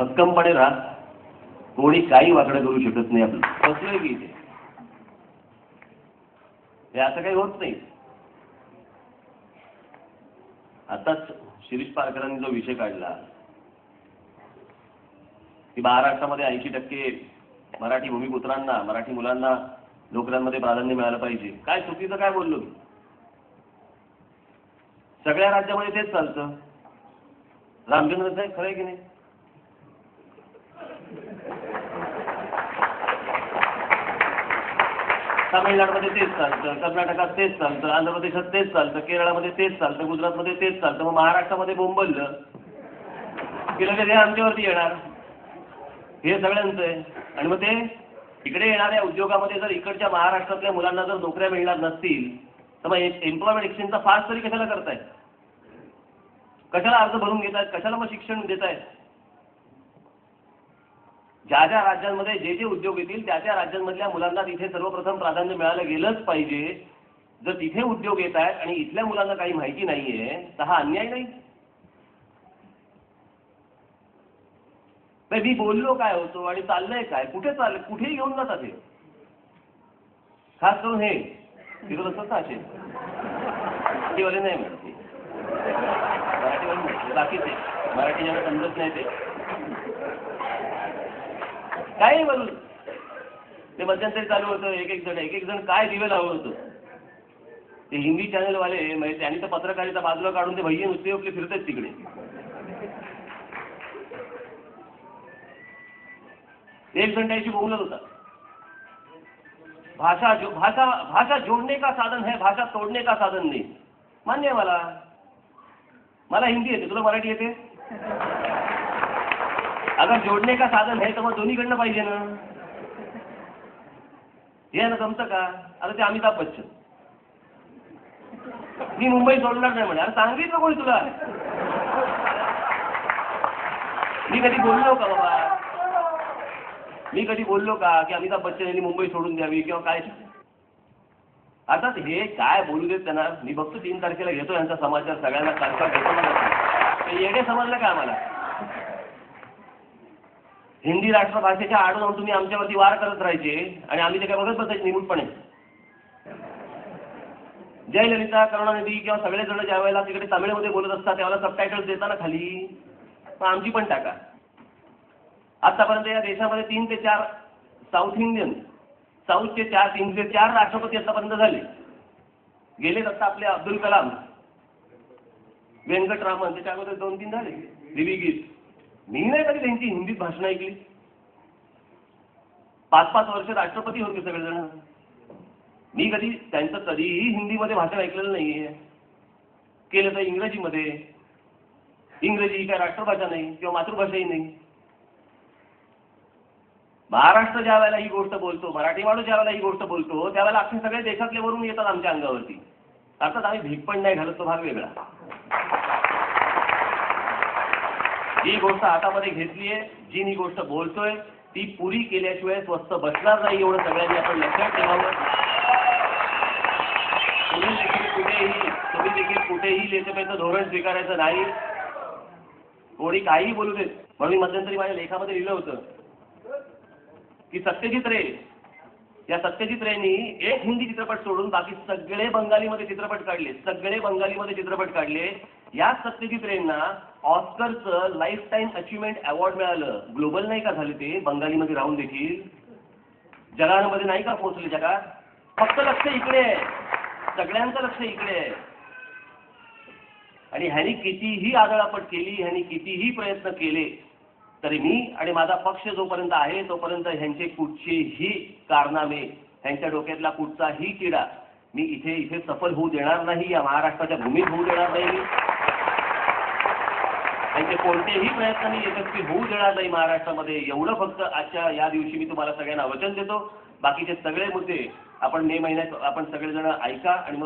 भक्कमपणे राहा, कोणी काही वाकडं करू शकत नाही. आपलं बसलोय की इथे, हे असं काही होत नाही. आताच शिरीष पारकरांनी जो विषय काढला की महाराष्ट्रामध्ये 80% मराठी भूमिपुत्रांना, मराठी मुलांना नोकऱ्यांमध्ये प्राधान्य मिळालं पाहिजे. काय चुकीचं काय बोललो मी? सगळ्या राज्यामध्ये तेच चालतं. रामचंद्र साहेब खरं आहे की नाही? तामिळनाडूमध्ये तेच चालतं, कर्नाटकात तेच चालतं, आंध्र प्रदेशात तेच चालतं, केरळामध्ये तेच चालतं, गुजरातमध्ये तेच चालतं. मग महाराष्ट्रामध्ये बोंबललं की लगेच हे आमच्यावरती येणार. हे सगळ्यांचं आहे. आणि मग ते इकडे येणाऱ्या उद्योगामध्ये जर इकडच्या महाराष्ट्रातल्या मुलांना जर नोकऱ्या मिळणार नसतील तर मग एम्प्लॉयमेंट एक्सचेंजचा फास तरी कशाला करतायत? कशाला अर्ज भरून घेतायत? कशाला मग शिक्षण देतायत? ज्या ज्या राज्यांमध्ये जे जे उद्योग येतील त्या त्या राज्यांमधल्या मुलांना तिथे सर्वप्रथम प्राधान्य मिळालं गेलंच पाहिजे. जर तिथे उद्योग येत आहेत आणि इथल्या मुलांना काही माहिती नाहीये तर हा अन्याय नाही? मी बोललो काय होतो आणि चाललंय काय, कुठे चाललंय, कुठेही घेऊन जातात हे. खास करून हे तिथं असतात असे मराठीवाले नाही म्हणत, मराठीवाले नाही, बाकीचे मराठी ज्यांना समजत नाही ते काही बोलू. ते मध्यंतरी चालू होतं, एक जण काय दिवे लावत होतं. ते हिंदी चॅनलवाले म्हणजे त्यांनी तर पत्रकारिता बाजूला काढून ते भैये नुसते आपले फिरतात तिकडे. एक जण त्याशी बोलत होता, भाषा जोड़ने का साधन है, भाषा तोड़ने का साधन नहीं. मान्य आहे मला हिंदी येते, तुला मराठी येते. अगर जोड़ने का साधन है तर मग दोन्हीकडनं पाहिजे ना. हे ना जमतं का? आता ते अमिताभ बच्चन, मी मुंबई सोडणार नाही म्हणे. अरे सांगितलं कोणी तुला? मी कधी बोललो का बाबा? मी कधी बोललो का की अमिताभ बच्चन यांनी मुंबई सोडून द्यावी किंवा काय? आता हे काय बोलू देत त्यांना. मी बघतो 3 तारखेला घेतो यांचा समाचार, सगळ्यांना सारखा घेतो. येणे समजलं का आम्हाला? हिंदी राष्ट्रभाषेच्या आडून तुम्ही आमच्यावरती वार करत राहायचे आणि आम्ही ते काय बघत बसायचे निमूटपणे. जयललिता, करुणानिधी किंवा सगळेजण ज्या वेळेला तिकडे तमिळमध्ये बोलत असतात त्यावेळेला सबटायटल्स देताना खाली मग आमची पण टाका. आतापर्यंत या देशामध्ये 3 ते 4 साऊथचे 3 ते 4 राष्ट्रपती आतापर्यंत झाले. गेलेत आता आपले अब्दुल कलाम, व्यंकटरामन, त्याच्या अगोदर 2-3 झाले. दिवी गीत. मी नाही कधी त्यांची हिंदीत भाषण ऐकली. 5-5 वर्ष राष्ट्रपती होते सगळेजण. मी कधी त्यांचं कधीही हिंदीमध्ये भाषण ऐकलेलं नाहीये. केलं तर इंग्रजीमध्ये. इंग्रजी ही काय राष्ट्रभाषा नाही किंवा मातृभाषाही नाही. महाराष्ट्र ज्या वेळेला ही गोष्ट बोलतो, मराठी माणूस ज्या वेळेला ही गोष्ट बोलतो त्यावेळेला अख्खे सगळे देशातले वरून येतात आमच्या अंगावरती. अर्थात आम्ही भीक पण नाही घालत, तो भाग वेगळा. जी गोष्ट हातामध्ये घेतलीये, जी ही गोष्ट बोलतोय ती पुरी केल्याशिवाय स्वस्थ बसणार नाही, एवढं सगळ्यांनी आपण लक्षात ठेवावं. तुम्ही देखील कुठेही लेचपेचं धोरण स्वीकारायचं नाही. कोणी काही बोलू देत. म्हणून मी मध्यंतरी माझ्या लेखामध्ये लिहिलं होतं की सत्यजित रे, या सत्यजित रेंनी एक हिंदी चित्रपट सोडून बाकी सगळे बंगालीमध्ये चित्रपट काढले. या सत्यजित रेंना ऑस्करचं लाईफ टाईम अचिव्हमेंट अवॉर्ड मिळालं. ग्लोबल नाही का झाले ते, बंगालीमध्ये राहून देखील जगामध्ये नाही का पोहोचले जगात. फक्त लक्ष इकडे आहे, सगळ्यांचं लक्ष इकडे आहे. आणि ह्यांनी कितीही आदळापट केली, ह्यांनी कितीही प्रयत्न केले तरी मी आणि माझा पक्ष जोपर्यंत आहे तोपर्यंत ह्यांचे कुठचेही कारनामे, ह्यांच्या डोक्यातला कुठचाही किडा मी इथे सफल होऊ देणार नाही. या महाराष्ट्राच्या भूमीत होऊ देणार नाही. त्यांचे कोणतेही प्रयत्न मी यशस्वी होऊ देणार नाही महाराष्ट्रामध्ये. एवढं फक्त आजच्या या दिवशी मी तुम्हाला सगळ्यांना वचन देतो. बाकीचे सगळे मुद्दे आपण मे महिन्यात आपण सगळेजण ऐका आणि